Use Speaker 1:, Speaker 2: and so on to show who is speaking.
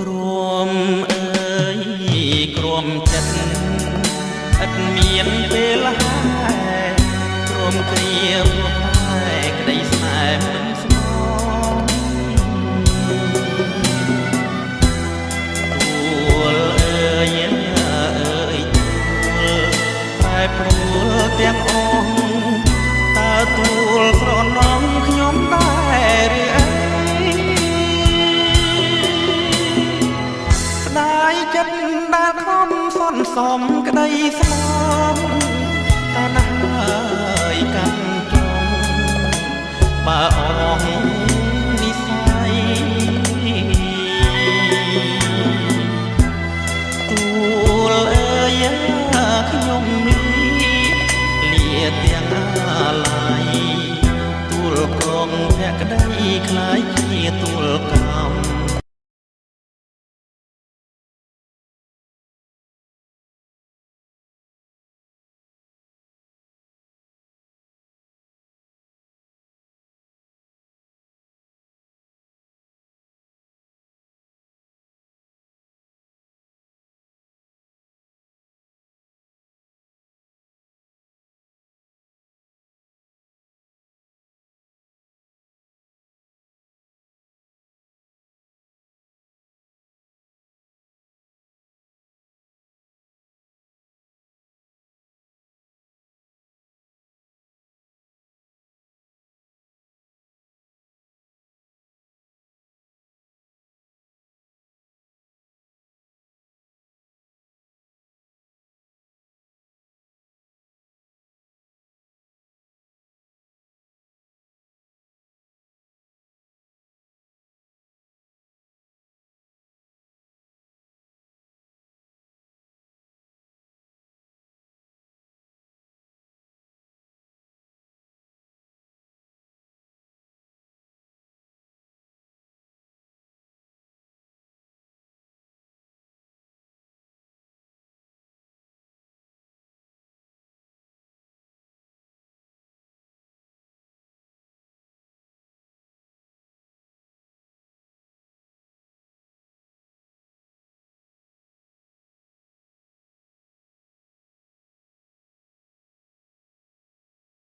Speaker 1: ក្រមអើយក្រមចិត្តឥតមានពេលហើយក្រមគ្រាព្រោះតែក្តីស្នេហ៍មិនស្មោះទួលអើយទួលប្រែប្រួលទាំងអស់តើទួលស្រណំខ្ញុំដែរឬអីចិត្តដែលខំសន្សំក្តីស្មងតើណាស់ហើយកាន់ចង់បើអង